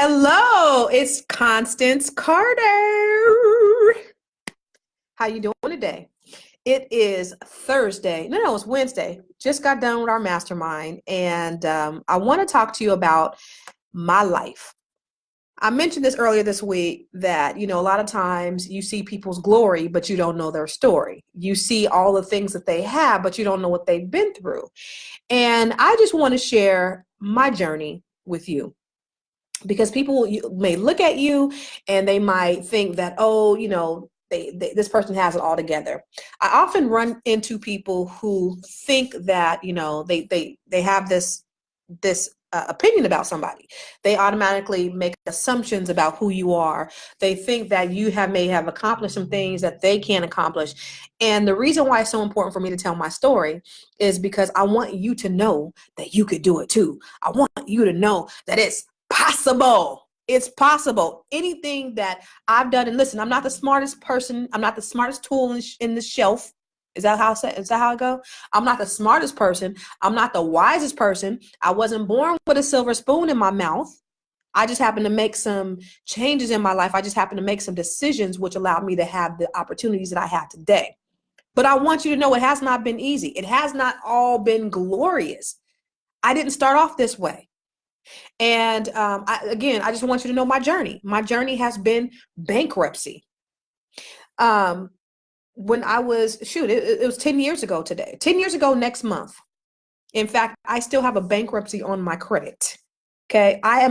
Hello, it's Constance Carter. How you doing today? It is Thursday. No, it's Wednesday. Just got done with our mastermind, and I want to talk to you about my life. I mentioned this earlier this week that, a lot of times you see people's glory, but you don't know their story. You see all the things that they have, but you don't know what they've been through. And I just want to share my journey with you because people may look at you and they might think that, oh, this person has it all together. I often run into people who think that, they have this opinion about somebody. They automatically make assumptions about who you are. They think that you may have accomplished some things that they can't accomplish. And the reason why it's so important for me to tell my story is because I want you to know that you could do it too. I want you to know that it's possible. It's possible. Anything that I've done, and listen, I'm not the smartest person. I'm not the smartest tool in the shelf. Is that how I go? I'm not the smartest person. I'm not the wisest person. I wasn't born with a silver spoon in my mouth. I just happened to make some changes in my life. I just happened to make some decisions which allowed me to have the opportunities that I have today. But I want you to know it has not been easy. It has not all been glorious. I didn't start off this way. And I just want you to know my journey. My journey has been bankruptcy. When I was, it was 10 years ago today, 10 years ago next month. In fact, I still have a bankruptcy on my credit. Okay. I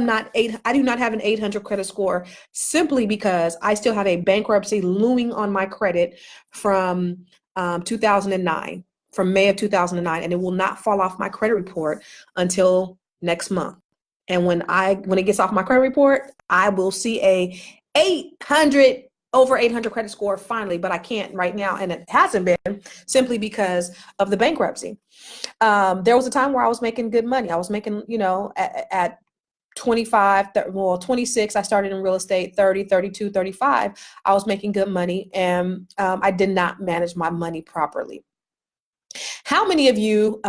do not have an 800 credit score simply because I still have a bankruptcy looming on my credit from 2009, from May of 2009, and it will not fall off my credit report until next month. And when it gets off my credit report, I will see over 800 credit score finally, but I can't right now. And it hasn't been simply because of the bankruptcy. There was a time where I was making good money. I was making, at 25, 26, I started in real estate, 30, 32, 35. I was making good money, and I did not manage my money properly. How many of you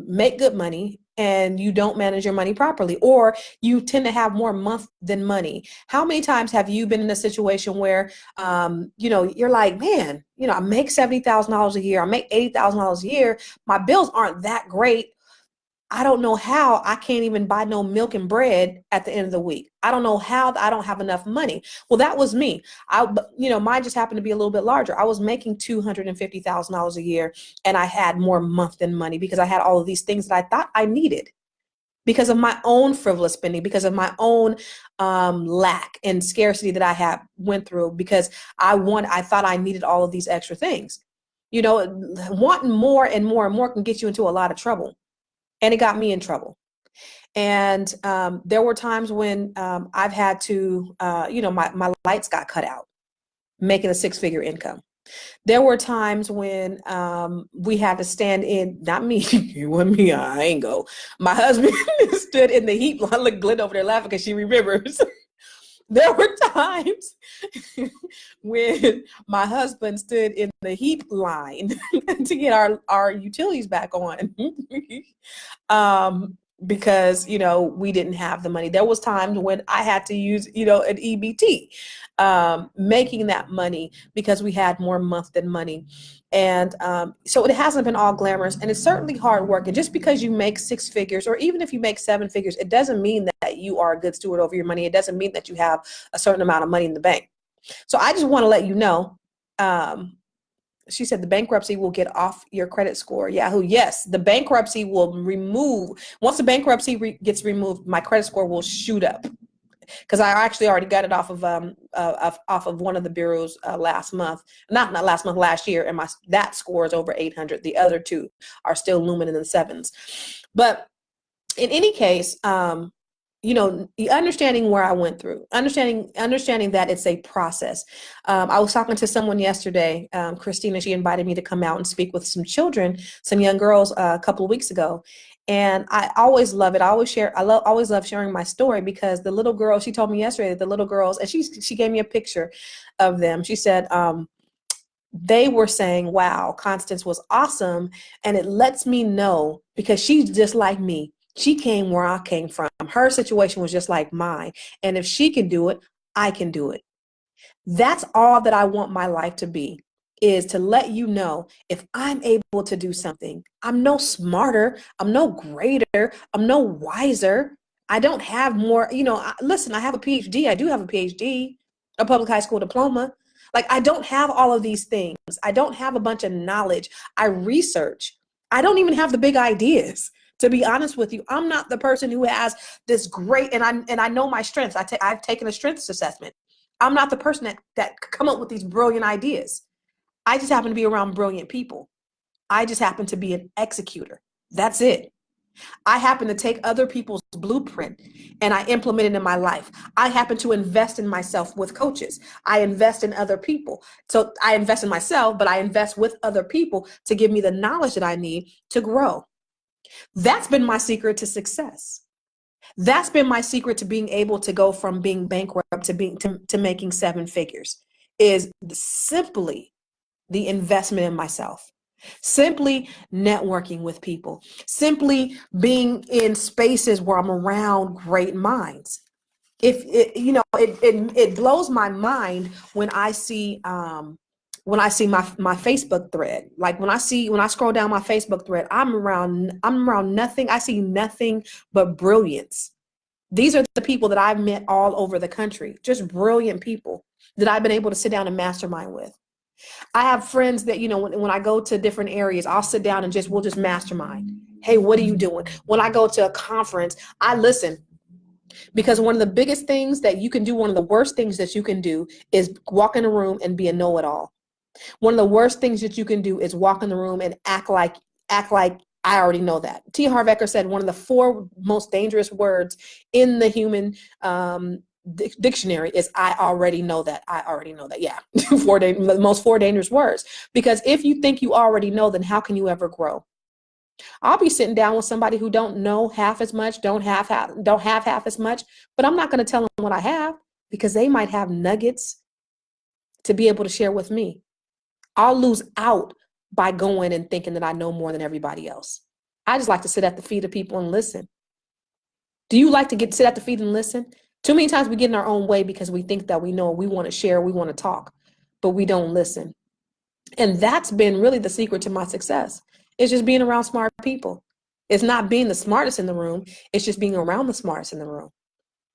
make good money and you don't manage your money properly, or you tend to have more month than money? How many times have you been in a situation where, you're like, man, I make $70,000 a year. I make $80,000 a year. My bills aren't that great. I don't know how I can't even buy no milk and bread at the end of the week. I don't know how I don't have enough money. Well, that was me. Mine just happened to be a little bit larger. I was making $250,000 a year, and I had more month than money because I had all of these things that I thought I needed because of my own frivolous spending, because of my own lack and scarcity that I went through, because I thought I needed all of these extra things. Wanting more and more and more can get you into a lot of trouble. And it got me in trouble. And there were times when I've had to, my lights got cut out, making a six-figure income. There were times when we had to stand in, not me, it wasn't me, I ain't go. My husband stood in the heat. I look Glenn over there laughing because she remembers. There were times when my husband stood in the heat line to get our utilities back on because, we didn't have the money. There was times when I had to use, an EBT, making that money because we had more month than money. And so it hasn't been all glamorous, and it's certainly hard work. And just because you make six figures, or even if you make seven figures, it doesn't mean that you are a good steward over your money. It doesn't mean that you have a certain amount of money in the bank. So I just want to let you know, she said the bankruptcy will get off your credit score. Yahoo. Yes, the bankruptcy will once the bankruptcy gets removed, my credit score will shoot up. Because I actually already got it off of one of the bureaus last month, not last month, last year, and that score is over 800. The other two are still looming in the sevens. But in any case, understanding where I went through, understanding that it's a process. I was talking to someone yesterday, Christina. She invited me to come out and speak with some children, some young girls, a couple of weeks ago. And I always love it. I always love sharing my story, because the little girl, she told me yesterday that the little girls, and she gave me a picture of them. She said, they were saying, wow, Constance was awesome. And it lets me know, because she's just like me. She came where I came from. Her situation was just like mine. And if she can do it, I can do it. That's all that I want my life to be, is to let you know, if I'm able to do something, I'm no smarter, I'm no greater, I'm no wiser. I don't have more, listen, I have a PhD. I do have a PhD, a public high school diploma. Like, I don't have all of these things. I don't have a bunch of knowledge. I research. I don't even have the big ideas. To be honest with you, I'm not the person who has this great, and I know my strengths. I've taken a strengths assessment. I'm not the person that come up with these brilliant ideas. I just happen to be around brilliant people. I just happen to be an executor. That's it. I happen to take other people's blueprint and I implement it in my life. I happen to invest in myself with coaches. I invest in other people. So I invest in myself, but I invest with other people to give me the knowledge that I need to grow. That's been my secret to success. That's been my secret to being able to go from being bankrupt to making seven figures, is simply the investment in myself, simply networking with people, simply being in spaces where I'm around great minds. If it, it blows my mind when I see my Facebook thread. Like when I scroll down my Facebook thread, I'm around nothing. I see nothing but brilliance. These are the people that I've met all over the country, just brilliant people that I've been able to sit down and mastermind with. I have friends that, when I go to different areas, I'll sit down and we'll just mastermind. Hey, what are you doing? When I go to a conference, I listen, because one of the biggest things that you can do, one of the worst things that you can do, is walk in a room and be a know-it-all. One of the worst things that you can do is walk in the room and act like I already know that. T. Harv Eker said one of the four most dangerous words in the human dictionary is I already know that. I already know that. Yeah. The most four dangerous words. Because if you think you already know, then how can you ever grow? I'll be sitting down with somebody who don't know half as much, don't have half as much, but I'm not going to tell them what I have, because they might have nuggets to be able to share with me. I'll lose out by going and thinking that I know more than everybody else. I just like to sit at the feet of people and listen. Do you like to sit at the feet and listen? Too many times we get in our own way because we think that we know, we want to share, we want to talk, but we don't listen. And that's been really the secret to my success. It's just being around smart people. It's not being the smartest in the room. It's just being around the smartest in the room.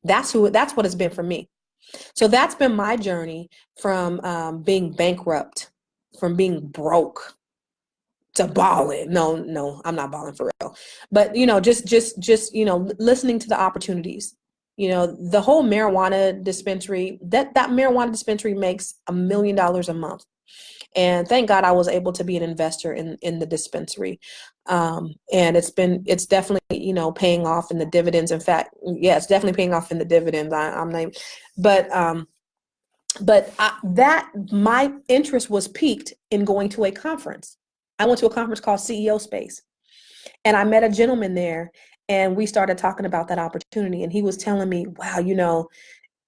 That's what it's been for me. So that's been my journey from being bankrupt, from being broke, to balling. No, I'm not balling for real. But just listening to the opportunities. The whole marijuana dispensary, that marijuana dispensary makes $1 million a month. And thank God I was able to be an investor in the dispensary. And it's definitely, paying off in the dividends. In fact, yeah, it's definitely paying off in the dividends. I'm not, but my interest was piqued in going to a conference. I went to a conference called CEO Space, and I met a gentleman there, and we started talking about that opportunity. And he was telling me, wow,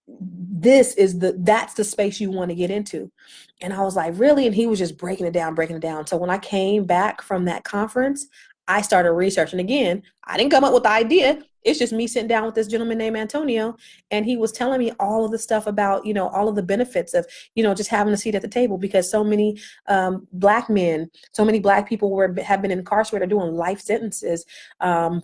that's the space you want to get into. And I was like, really? And he was just breaking it down. So when I came back from that conference, I started researching again. I didn't come up with the idea. It's just me sitting down with this gentleman named Antonio, and he was telling me all of the stuff about, all of the benefits of, just having a seat at the table, because so many Black men, so many Black people have been incarcerated, doing life sentences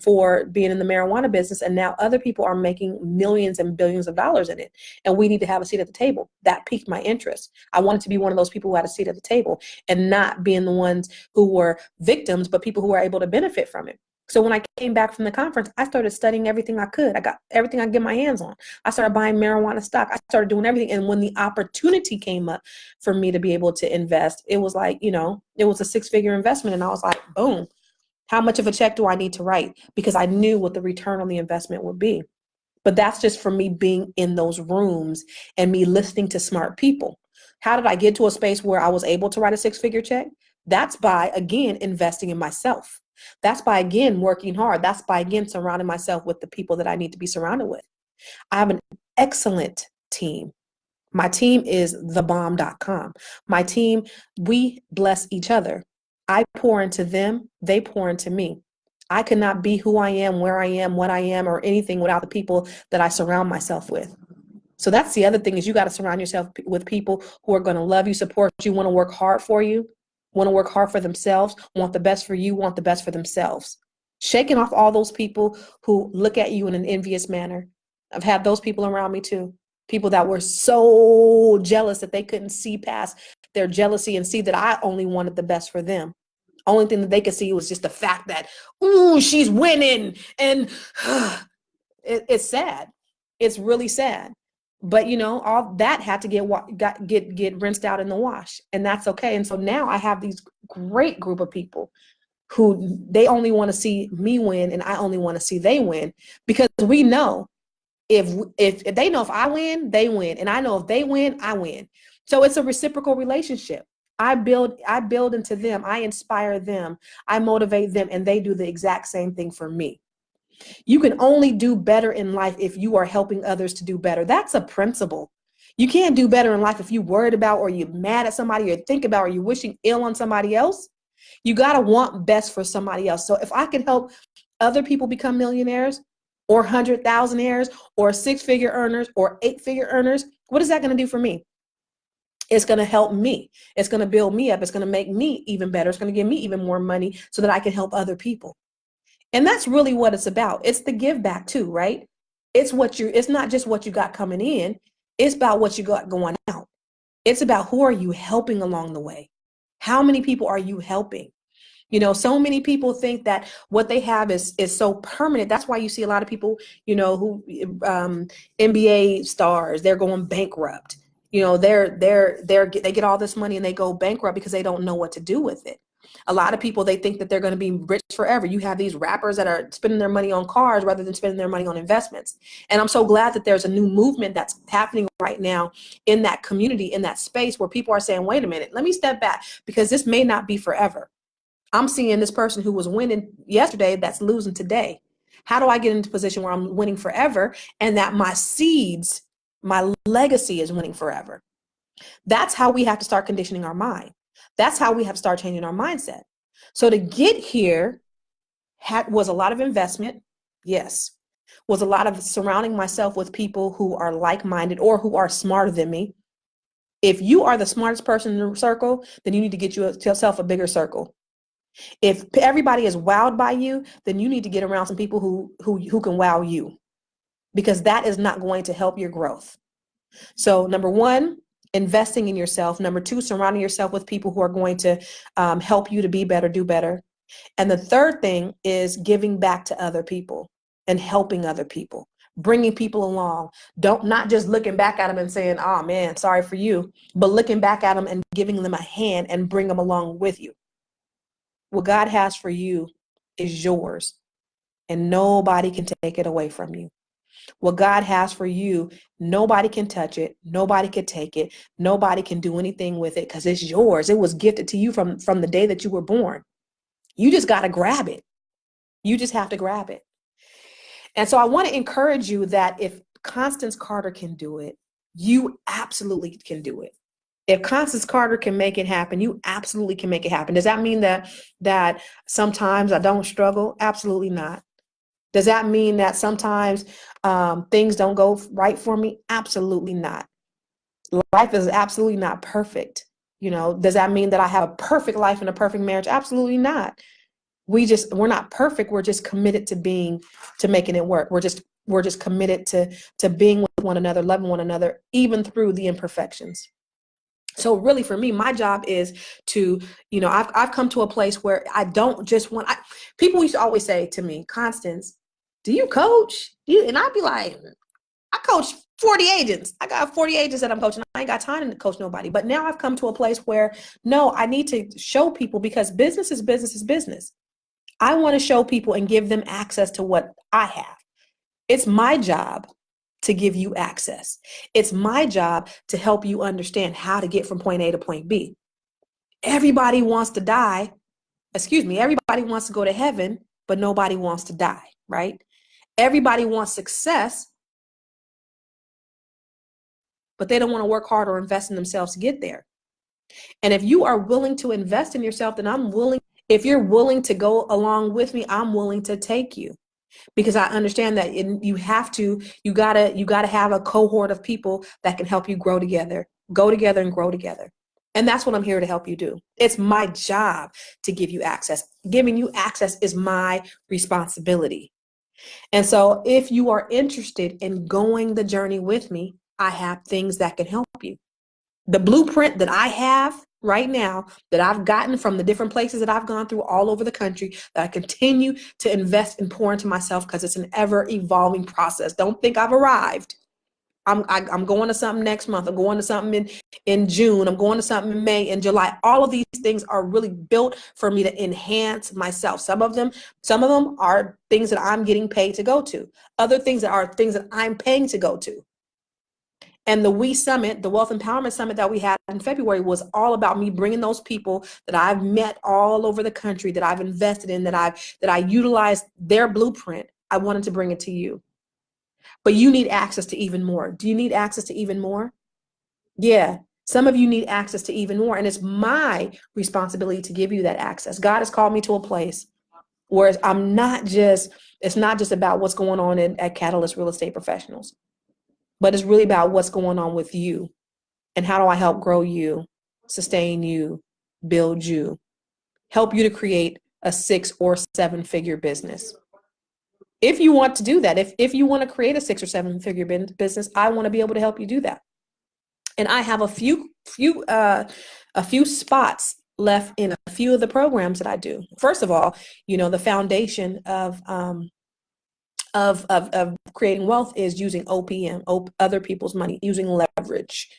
for being in the marijuana business. And now other people are making millions and billions of dollars in it. And we need to have a seat at the table. That piqued my interest. I wanted to be one of those people who had a seat at the table, and not being the ones who were victims, but people who were able to benefit from it. So when I came back from the conference, I started studying everything I could. I got everything I could get my hands on. I started buying marijuana stock. I started doing everything. And when the opportunity came up for me to be able to invest, it was like, it was a 6-figure investment. And I was like, boom, how much of a check do I need to write? Because I knew what the return on the investment would be. But that's just for me being in those rooms and me listening to smart people. How did I get to a space where I was able to write a 6-figure check? That's by, again, investing in myself. That's by, again, working hard. That's by, again, surrounding myself with the people that I need to be surrounded with. I have an excellent team. My team is thebomb.com. My team, we bless each other. I pour into them. They pour into me. I could not be who I am, where I am, what I am, or anything without the people that I surround myself with. So that's the other thing, is you got to surround yourself with people who are going to love you, support you, want to work hard for you, want to work hard for themselves, want the best for you, want the best for themselves. Shaking off all those people who look at you in an envious manner. I've had those people around me too. People that were so jealous that they couldn't see past their jealousy and see that I only wanted the best for them. Only thing that they could see was just the fact that, ooh, she's winning. And it's sad. It's really sad. But all that had to get rinsed out in the wash, and that's okay. And so now I have these great group of people who they only want to see me win, and I only want to see they win, because we know if they know if I win, they win, and I know if they win, I win. So it's a reciprocal relationship. I build into them, I inspire them, I motivate them, and they do the exact same thing for me. You can only do better in life if you are helping others to do better. That's a principle. You can't do better in life if you're worried about, or you're mad at somebody, or think about, or you're wishing ill on somebody else. You got to want best for somebody else. So if I can help other people become millionaires, or 100,000aires, or 6-figure earners, or 8-figure earners, what is that going to do for me? It's going to help me. It's going to build me up. It's going to make me even better. It's going to give me even more money so that I can help other people. And that's really what it's about. It's the give back too, right? It's not just what you got coming in. It's about what you got going out. It's about who are you helping along the way? How many people are you helping? So many people think that what they have is so permanent. That's why you see a lot of people, who NBA stars, they're going bankrupt. They get all this money and they go bankrupt because they don't know what to do with it. A lot of people, they think that they're going to be rich forever. You have these rappers that are spending their money on cars rather than spending their money on investments. And I'm so glad that there's a new movement that's happening right now in that community, in that space, where people are saying, wait a minute, let me step back, because this may not be forever. I'm seeing this person who was winning yesterday that's losing today. How do I get into a position where I'm winning forever, and that my seeds, my legacy is winning forever? That's how we have to start conditioning our mind. That's how we have to start changing our mindset. So to get here was a lot of investment. Yes. Was a lot of surrounding myself with people who are like-minded or who are smarter than me. If you are the smartest person in the circle, then you need to get yourself a bigger circle. If everybody is wowed by you, then you need to get around some people who can wow you, because that is not going to help your growth. So number one, investing in yourself. Number two, surrounding yourself with people who are going to help you to be better, do better. And the third thing is giving back to other people and helping other people, bringing people along. Not just looking back at them and saying, oh man, sorry for you, but looking back at them and giving them a hand and bring them along with you. What God has for you is yours, and nobody can take it away from you. What God has for you, nobody can touch it. Nobody can take it. Nobody can do anything with it, because it's yours. It was gifted to you from the day that you were born. You just got to grab it. You just have to grab it. And so I want to encourage you that if Constance Carter can do it, you absolutely can do it. If Constance Carter can make it happen, you absolutely can make it happen. Does that mean that sometimes I don't struggle? Absolutely not. Does that mean that sometimes things don't go right for me? Absolutely not. Life is absolutely not perfect. Does that mean that I have a perfect life and a perfect marriage? Absolutely not. We're not perfect. We're just committed to making it work. We're just committed to being with one another, loving one another, even through the imperfections. So really for me, my job is to, I've come to a place where I don't just want, people used to always say to me, Constance, do you coach? And I'd be like, I coach 40 agents. I got 40 agents that I'm coaching. I ain't got time to coach nobody. But now I've come to a place where, no, I need to show people, because business is business is business. I want to show people and give them access to what I have. It's my job to give you access. It's my job to help you understand how to get from point A to point B. Everybody wants to die. Everybody wants to go to heaven, but nobody wants to die, right? Everybody wants success, but they don't want to work hard or invest in themselves to get there. And if you are willing to invest in yourself, then I'm willing. If you're willing to go along with me, I'm willing to take you, because I understand that you gotta have a cohort of people that can help you grow together, go together and grow together. And that's what I'm here to help you do. It's my job to give you access. Giving you access is my responsibility. And so if you are interested in going the journey with me, I have things that can help you. The blueprint that I have right now, that I've gotten from the different places that I've gone through all over the country, that I continue to invest and pour into myself, because it's an ever evolving process. Don't think I've arrived. I'm going to something next month. I'm going to something in June. I'm going to something in May and July. All of these things are really built for me to enhance myself. Some of them are things that I'm getting paid to go to. Other things are things that I'm paying to go to. And the We Summit, the Wealth Empowerment Summit that we had in February, was all about me bringing those people that I've met all over the country, that I've invested in, that I utilized their blueprint. I wanted to bring it to you. But you need access to even more. Do you need access to even more? Yeah. Some of you need access to even more. And it's my responsibility to give you that access. God has called me to a place where it's not just about what's going on at Catalyst Real Estate Professionals, but it's really about what's going on with you, and how do I help grow you, sustain you, build you, help you to create a 6 or 7 figure business. If you want to do that, if you want to create a 6 or 7 figure business, I want to be able to help you do that. And I have a few spots left in a few of the programs that I do. First of all, the foundation of creating wealth is using OPM, other people's money, using leverage.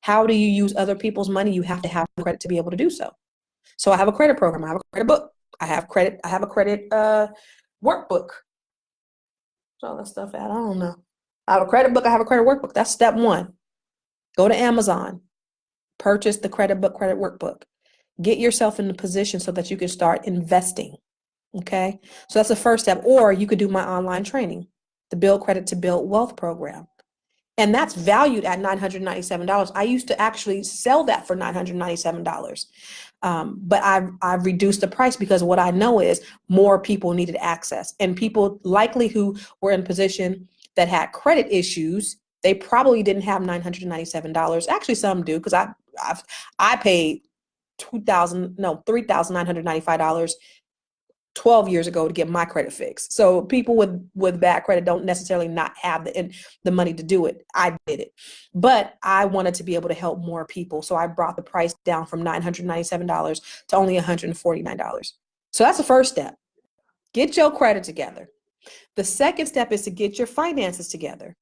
How do you use other people's money? You have to have credit to be able to do so. So I have a credit program. I have a credit book. I have a credit workbook. So all that stuff out. I don't know. I have a credit book. I have a credit workbook. That's step 1. Go to Amazon. Purchase the credit book, credit workbook. Get yourself in the position so that you can start investing. Okay. So that's the first step. Or you could do my online training, the Build Credit to Build Wealth program. And that's valued at $997. I used to actually sell that for $997. But I've reduced the price, because what I know is more people needed access, and people likely who were in position that had credit issues, they probably didn't have $997. Actually, some do, because I paid $3,995 12 years ago to get my credit fixed. So people with bad credit don't necessarily not have the money to do it. I did it, but I wanted to be able to help more people. So I brought the price down from $997 to only $149. So that's the first step. Get your credit together. The second step is to get your finances together.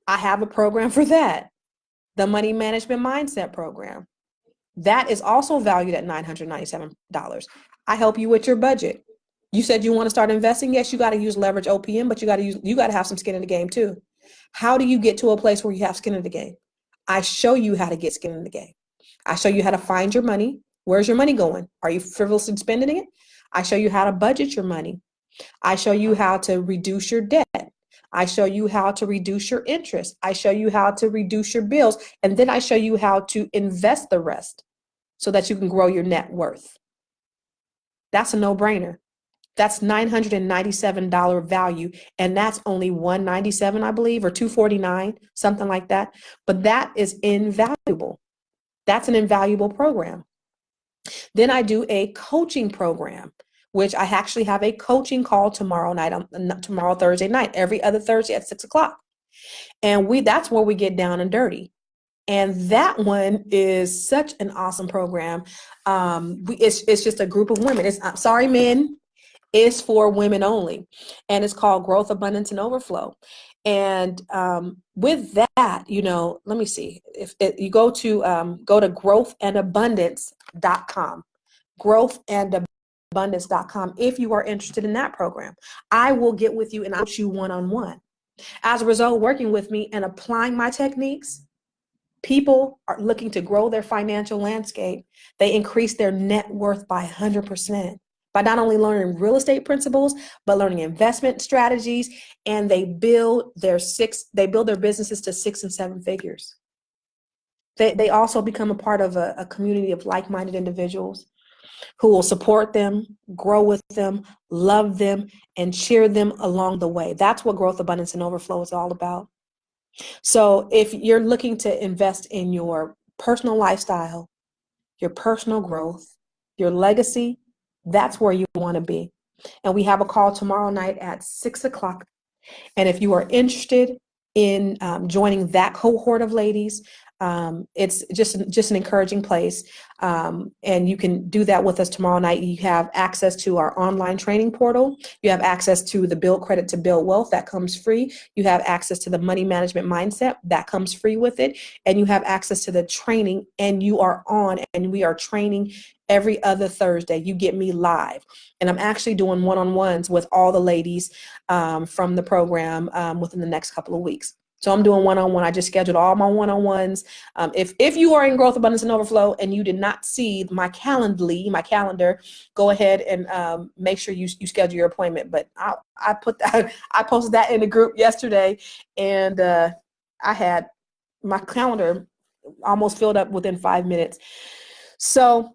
I have a program for that. The Money Management Mindset program. That is also valued at $997. I help you with your budget. You said you want to start investing. Yes, you got to use leverage OPM, but you got to have some skin in the game too. How do you get to a place where you have skin in the game? I show you how to get skin in the game. I show you how to find your money. Where's your money going? Are you frivolously spending it? I show you how to budget your money. I show you how to reduce your debt. I show you how to reduce your interest. I show you how to reduce your bills. And then I show you how to invest the rest so that you can grow your net worth. That's a no-brainer. That's $997 value. And that's only $197, I believe, or $249, something like that. But that is invaluable. That's an invaluable program. Then I do a coaching program, which I actually have a coaching call tomorrow Thursday night, every other Thursday at 6:00. And that's where we get down and dirty. And that one is such an awesome program. It's just a group of women. I'm sorry, men. It's for women only. And it's called Growth, Abundance, and Overflow. And with that, let me see. If you go to growthandabundance.com, growthandabundance.com, if you are interested in that program. I will get with you and I'll coach you one-on-one. As a result, working with me and applying my techniques, people are looking to grow their financial landscape. They increase their net worth by 100%. By not only learning real estate principles, but learning investment strategies, and they build their businesses to 6 and 7 figures. They also become a part of a community of like-minded individuals. who will support them, grow with them, love them, and cheer them along the way. That's what growth, abundance, and overflow is all about. So if you're looking to invest in your personal lifestyle, your personal growth, your legacy, that's where you want to be. And we have a call tomorrow night at 6 o'clock. And if you are interested in joining that cohort of ladies, it's just an encouraging place. And you can do that with us tomorrow night. You have access to our online training portal. You have access to the Build Credit to Build Wealth that comes free. You have access to the Money Management Mindset that comes free with it. And you have access to the training, and you are on, and we are training every other Thursday. You get me live. And I'm actually doing one-on-ones with all the ladies from the program within the next couple of weeks. So I'm doing one-on-one. I just scheduled all my one-on-ones. If you are in Growth, Abundance, and Overflow and you did not see my calendar, go ahead and make sure you schedule your appointment. But I posted that in the group yesterday, and I had my calendar almost filled up within 5 minutes. So,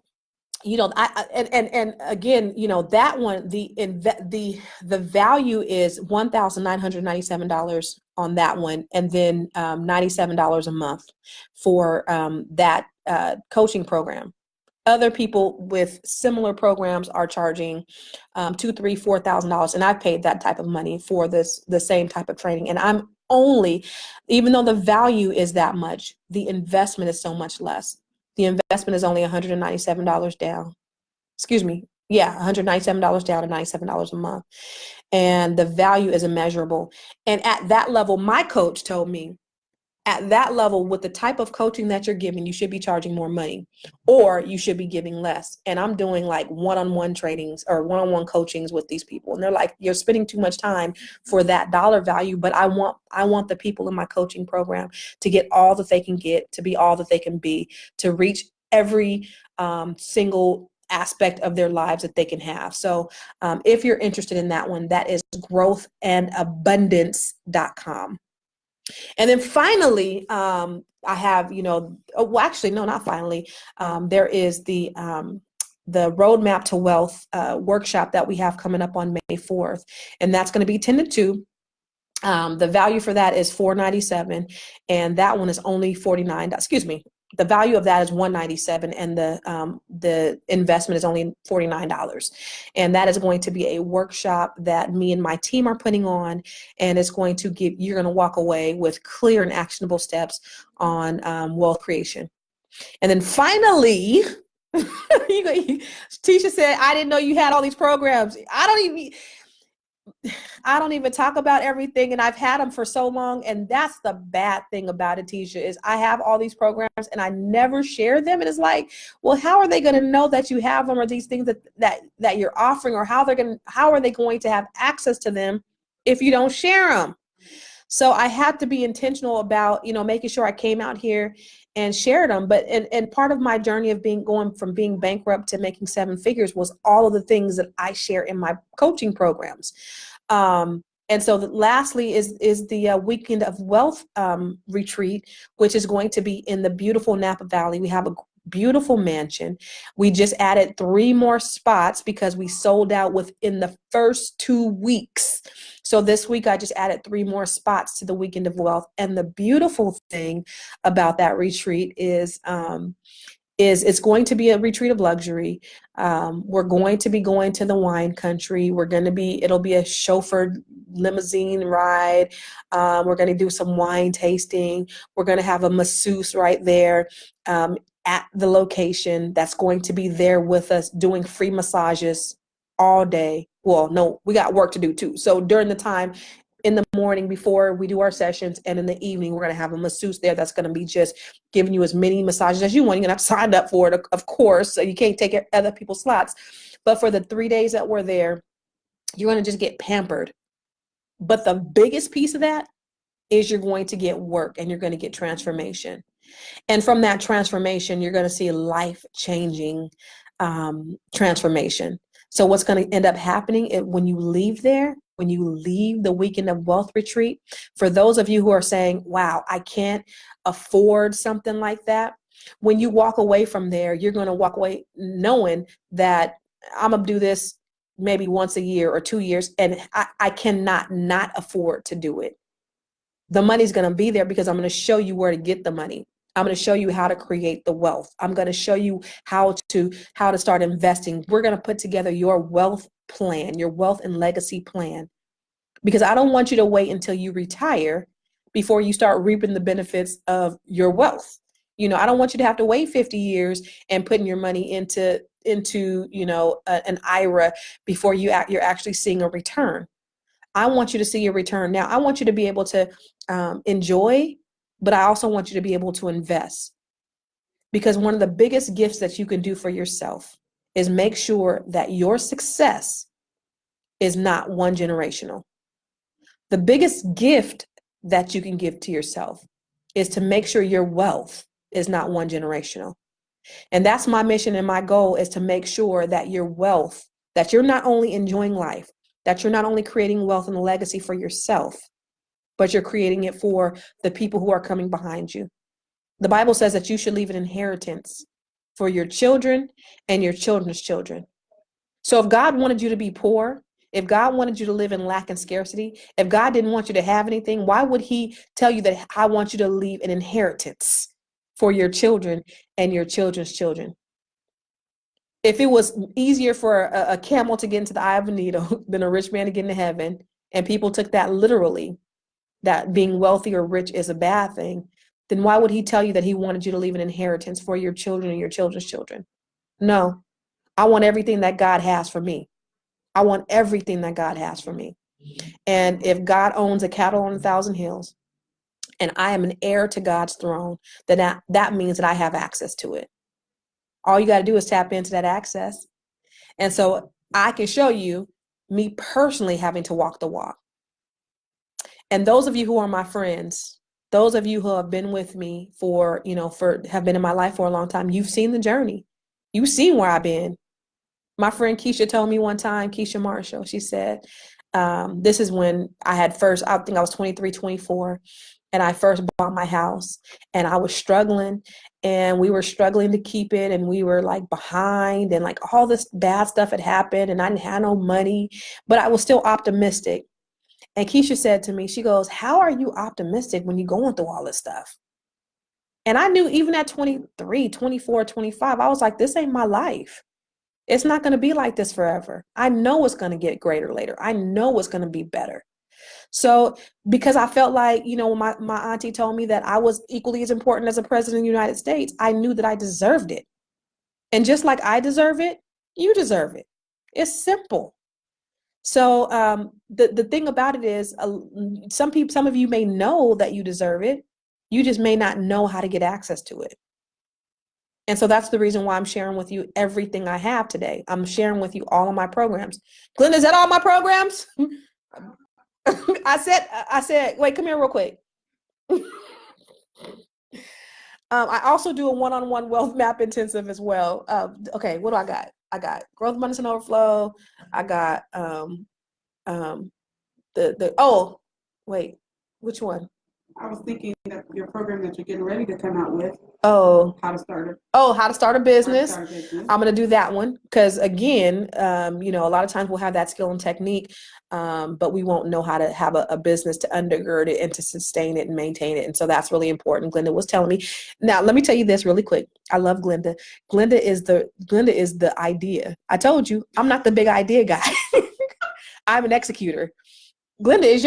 and again, that one, the value is $1,997 on that one, and then $97 a month for that coaching program. Other people with similar programs are charging $2,000, $3,000, $4,000, and I've paid that type of money for the same type of training. And I'm only, even though the value is that much, the investment is so much less. The investment is only $197 down. Excuse me. Yeah, $197 down and $97 a month. And the value is immeasurable. And at that level, my coach told me, at that level, with the type of coaching that you're giving, you should be charging more money, or you should be giving less. And I'm doing like one-on-one trainings or one-on-one coachings with these people. And they're like, you're spending too much time for that dollar value. But I want the people in my coaching program to get all that they can get, to be all that they can be, to reach every single aspect of their lives that they can have. So if you're interested in that one, that is growthandabundance.com. And then finally, I have, well, actually, no, not finally. There is the Roadmap to Wealth workshop that we have coming up on May 4th. And that's going to be 10 to 2. The value for that is $497, and that one is only $49. Excuse me. The value of that is $197, and the investment is only $49. And that is going to be a workshop that me and my team are putting on, and it's going to you're going to walk away with clear and actionable steps on wealth creation. And then finally, Tisha said, I didn't know you had all these programs. I don't even talk about everything, and I've had them for so long. And that's the bad thing about it, Tisha, is I have all these programs and I never share them. And it's like, well, how are they going to know that you have them, or these things that you're offering, or how are they going to have access to them if you don't share them? So I had to be intentional about, making sure I came out here and shared them. But and part of my journey of going from being bankrupt to making 7 figures was all of the things that I share in my coaching programs. And so lastly is the Weekend of Wealth retreat, which is going to be in the beautiful Napa Valley. We have a beautiful mansion. We just added 3 more spots because we sold out within the first 2 weeks. So this week I just added 3 more spots to the Weekend of Wealth. And the beautiful thing about that retreat is it's going to be a retreat of luxury. We're going to be going to the wine country. It'll be a chauffeured limousine ride. We're going to do some wine tasting. We're going to have a masseuse right there at the location that's going to be there with us doing free massages all day. Well, no, we got work to do too. So during the time in the morning before we do our sessions, and in the evening, we're going to have a masseuse there that's going to be just giving you as many massages as you want. You're going to have to sign up for it, of course, so you can't take other people's slots. But for the 3 days that we're there, you're going to just get pampered. But the biggest piece of that is you're going to get work, and you're going to get transformation. And from that transformation, you're going to see life-changing transformation. So what's going to end up happening when you leave there, when you leave the Weekend of Wealth retreat, for those of you who are saying, wow, I can't afford something like that, When you walk away from there, you're going to walk away knowing that I'm going to do this maybe once a year or 2 years, and I cannot not afford to do it. The money's going to be there because I'm going to show you where to get the money. I'm going to show you how to create the wealth. I'm going to show you how to start investing. We're going to put together your wealth plan, your wealth and legacy plan, because I don't want you to wait until you retire before you start reaping the benefits of your wealth. I don't want you to have to wait 50 years and putting your money into an IRA before you're actually seeing a return. I want you to see your return now. I want you to be able to enjoy, but I also want you to be able to invest, because one of the biggest gifts that you can do for yourself is make sure that your success is not one generational. The biggest gift that you can give to yourself is to make sure your wealth is not one generational. And that's my mission, and my goal is to make sure that your wealth, that you're not only enjoying life, that you're not only creating wealth and a legacy for yourself, but you're creating it for the people who are coming behind you. The Bible says that you should leave an inheritance for your children and your children's children. So if God wanted you to be poor, if God wanted you to live in lack and scarcity, if God didn't want you to have anything, why would he tell you that I want you to leave an inheritance for your children and your children's children? If it was easier for a camel to get into the eye of a needle than a rich man to get into heaven, and people took that literally, that being wealthy or rich is a bad thing, then why would he tell you that he wanted you to leave an inheritance for your children and your children's children? No, I want everything that God has for me. I want everything that God has for me. And if God owns a cattle on 1,000 hills and I am an heir to God's throne, then that means that I have access to it. All you got to do is tap into that access. And so I can show you me personally having to walk the walk. And those of you who are my friends, those of you who have been with me have been in my life for a long time, you've seen the journey. You've seen where I've been. My friend Keisha told me one time, Keisha Marshall, she said, this is when I think I was 23, 24, and I first bought my house, and I was struggling, and we were struggling to keep it, and we were like behind, and like all this bad stuff had happened, and I didn't have no money, but I was still optimistic. And Keisha said to me, she goes, how are you optimistic when you're going through all this stuff? And I knew even at 23, 24, 25, I was like, this ain't my life. It's not going to be like this forever. I know it's going to get greater later. I know it's going to be better. So because I felt like, my auntie told me that I was equally as important as a president of the United States, I knew that I deserved it. And just like I deserve it, you deserve it. It's simple. So the thing about it is some of you may know that you deserve it. You just may not know how to get access to it. And so that's the reason why I'm sharing with you everything I have today. I'm sharing with you all of my programs. Glenn, is that all my programs? I said, wait, come here real quick. I also do a one-on-one wealth map intensive as well. Okay, what do I got? I got growth, abundance, and overflow. I got wait, which one? I was thinking that your program that you're getting ready to come out with. Oh, how to start a business. I'm going to do that one because again, a lot of times we'll have that skill and technique, but we won't know how to have a business to undergird it and to sustain it and maintain it. And so that's really important. Glenda was telling me. Now, let me tell you this really quick. I love Glenda. Glenda is the idea. I told you, I'm not the big idea guy. I'm an executor. Glenda, is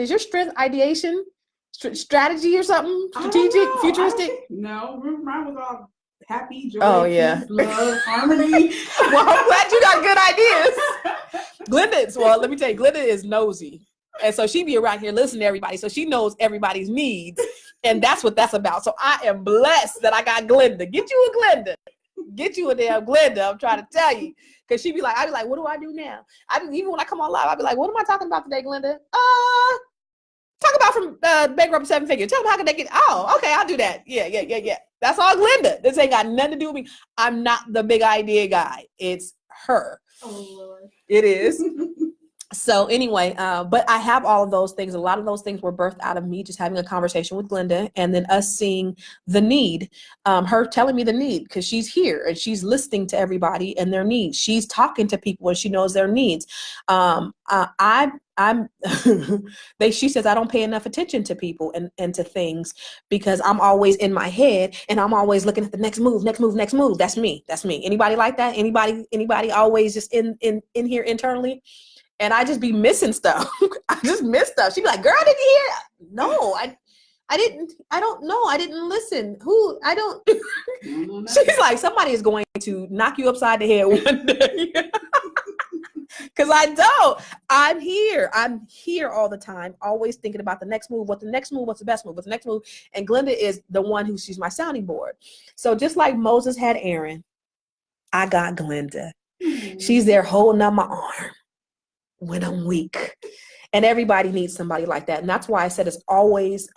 your strength ideation strategy or something? Strategic, futuristic? No, mine was all happy, joy, peace, love, harmony. Well, I'm glad you got good ideas. Let me tell you, Glenda is nosy. And so she be around here listening to everybody. So she knows everybody's needs. And that's what that's about. So I am blessed that I got Glenda. Get you a Glenda. Get you a damn Glenda. I'm trying to tell you. Because I'd be like, what do I do now? Even when I come on live, I'd be like, what am I talking about today, Glenda? Talk about from Bankrupt 7 Figure. Tell them how can they get, okay, I'll do that. Yeah. That's all Glenda. This ain't got nothing to do with me. I'm not the big idea guy. It's her. Oh, Lord. It is. So anyway, but I have all of those things. A lot of those things were birthed out of me just having a conversation with Glenda, and then us seeing the need, her telling me the need, because she's here and she's listening to everybody and their needs. She's talking to people and she knows their needs. I'm she says I don't pay enough attention to people and to things because I'm always in my head and I'm always looking at the next move. That's me. Anybody like that? Anybody always just in here internally? And I just be missing stuff. I just miss stuff. She'd be like, girl, did you hear? No, I didn't. I don't know. I didn't listen. I don't. She's like, somebody is going to knock you upside the head one day. Because I don't. I'm here all the time, always thinking about the next move. What's the next move? What's the best move? What's the next move? And Glenda is the one she's my sounding board. So just like Moses had Aaron, I got Glenda. She's there holding up my arm when I'm weak. And everybody needs somebody like that. And that's why I said it's always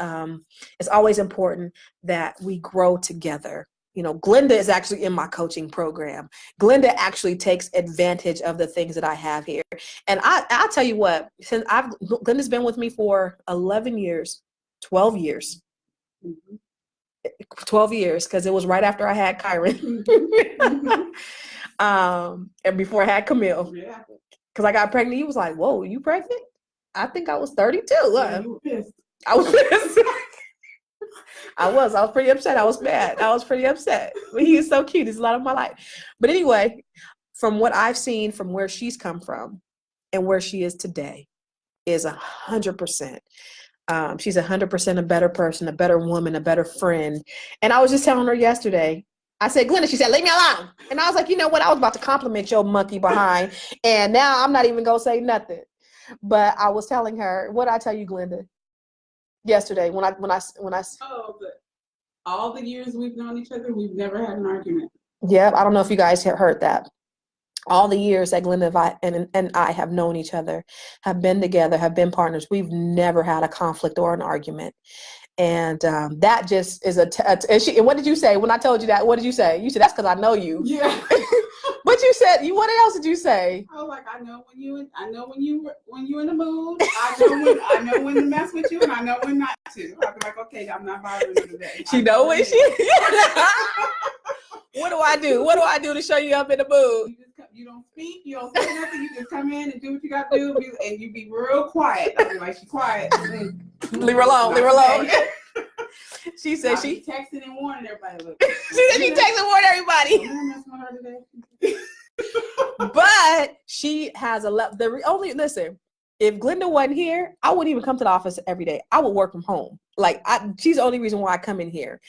important that we grow together. You know, Glenda is actually in my coaching program. Glenda actually takes advantage of the things that I have here. And I'll tell you what, since Glenda's been with me for 11 years, 12 years. 12 years, because it was right after I had Kyron. And before I had Camille. Yeah. Because I got pregnant, he was like, whoa, you pregnant? I think I was 32. Yeah, you were pissed. I was pissed. I was pretty upset. I was mad. I was pretty upset. But he is so cute. He's a lot of my life. But anyway, from what I've seen from where she's come from and where she is today is 100%. She's 100% a better person, a better woman, a better friend. And I was just telling her yesterday, I said, Glenda, she said, leave me alone. And I was like, you know what? I was about to compliment your monkey behind. And now I'm not even going to say nothing. But I was telling her, what did I tell you, Glenda? Yesterday when I Oh, but all the years we've known each other, we've never had an argument. Yeah, I don't know if you guys have heard that. All the years that Glenda and I have known each other, have been together, have been partners, we've never had a conflict or an argument. And that just is and what did you say when I told you that? What did you say? You said, that's because I know you. Yeah. But you said, what else did you say? I was like, I know when you in the mood. I know when to mess with you, and I know when not to. I'll be like, okay, I'm not bothering you today. She know when she. What do I do? What do I do to show you up in the mood? You don't speak. You don't say nothing. You just come in and do what you got to do, and you be real quiet. I'll be like, she's quiet. Leave her alone. Leave her alone. She said she texting and warning everybody. Look, she said she texted and warned everybody. But she has listen. If Glenda wasn't here, I wouldn't even come to the office every day. I would work from home. Like she's the only reason why I come in here.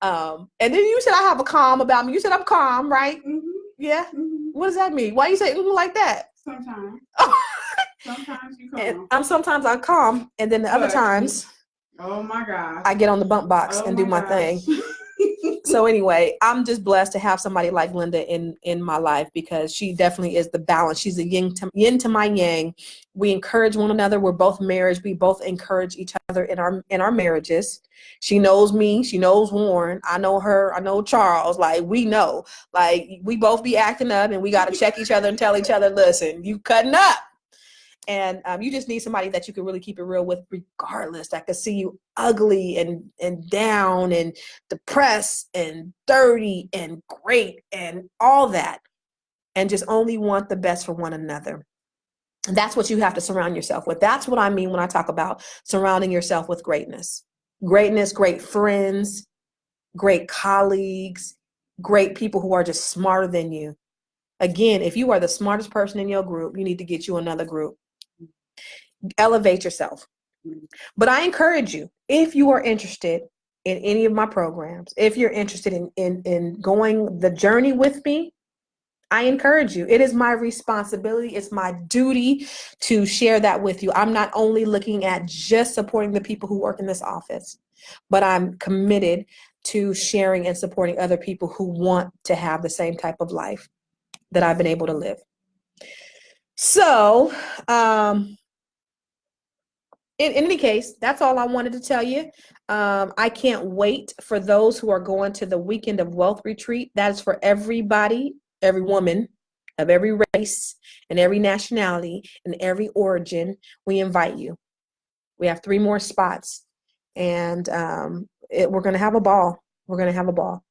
And then you said I have a calm about me. You said I'm calm, right? Mm-hmm. Yeah. Mm-hmm. What does that mean? Why you say like that? Sometimes. Sometimes you calm. Sometimes I'm calm, and then the other times. Oh my God. I get on the bump box and do my thing. So anyway, I'm just blessed to have somebody like Glenda in my life, because she definitely is the balance. She's a yin to my yang. We encourage one another. We're both married. We both encourage each other in our marriages. She knows me. She knows Warren. I know her. I know Charles. Like, we know. Like, we both be acting up, and we got to check each other and tell each other, listen, you cutting up. And you just need somebody that you can really keep it real with, regardless, that could see you ugly and down and depressed and dirty and great and all that, and just only want the best for one another. And that's what you have to surround yourself with. That's what I mean when I talk about surrounding yourself with greatness. Greatness, great friends, great colleagues, great people who are just smarter than you. Again, if you are the smartest person in your group, you need to get you another group. Elevate yourself. But I encourage you, if you are interested in any of my programs, if you're interested in going the journey with me, I encourage you. It is my responsibility. It's my duty to share that with you. I'm not only looking at just supporting the people who work in this office, but I'm committed to sharing and supporting other people who want to have the same type of life that I've been able to live. So, in any case, that's all I wanted to tell you. I can't wait for those who are going to the Weekend of Wealth Retreat. That is for everybody, every woman of every race and every nationality and every origin. We invite you. We have 3 more spots, and we're going to have a ball. We're going to have a ball.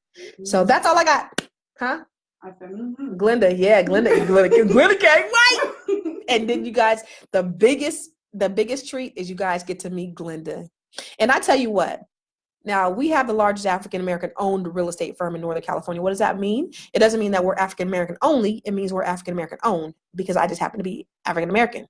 So that's all I got. Huh? I said, Glenda, yeah, Glenda can't wait. And then you guys, the biggest treat is you guys get to meet Glenda. And I tell you what, now we have the largest African American owned real estate firm in Northern California. What does that mean? It doesn't mean that we're African American only. It means we're African American owned because I just happen to be African American.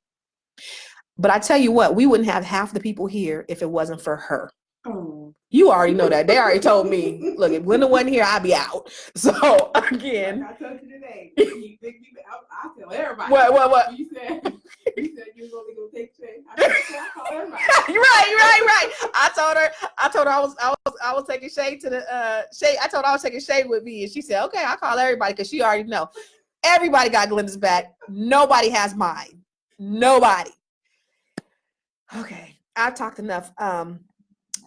But I tell you what, we wouldn't have half the people here if it wasn't for her. oh. You already know that. They already told me, look, if Glenda wasn't here, I'd be out. So again. Like I told you today, you think I'll tell everybody. What? You said you was only gonna take Shay. I call everybody. Right. I told her I was taking Shay to the Shay. I told her I was taking Shay with me, and she said, okay, I'll call everybody because she already know. Everybody got Glenda's back. Nobody has mine. Nobody. Okay, I've talked enough.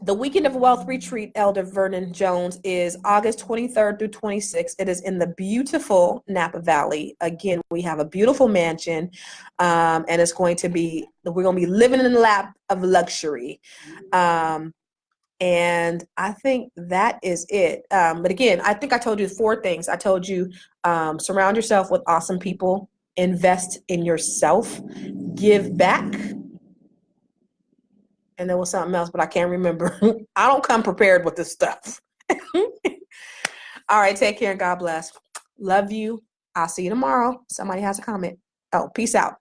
The Weekend of Wealth Retreat, Elder Vernon Jones, is August 23rd through 26th. It is in the beautiful Napa Valley. Again, we have a beautiful mansion, and it's going to be, we're going to be living in the lap of luxury. And I think that is it. But again, I think I told you 4 things. I told you surround yourself with awesome people, invest in yourself, give back. And there was something else, but I can't remember. I don't come prepared with this stuff. All right, take care and God bless. Love you. I'll see you tomorrow. Somebody has a comment. Oh, peace out.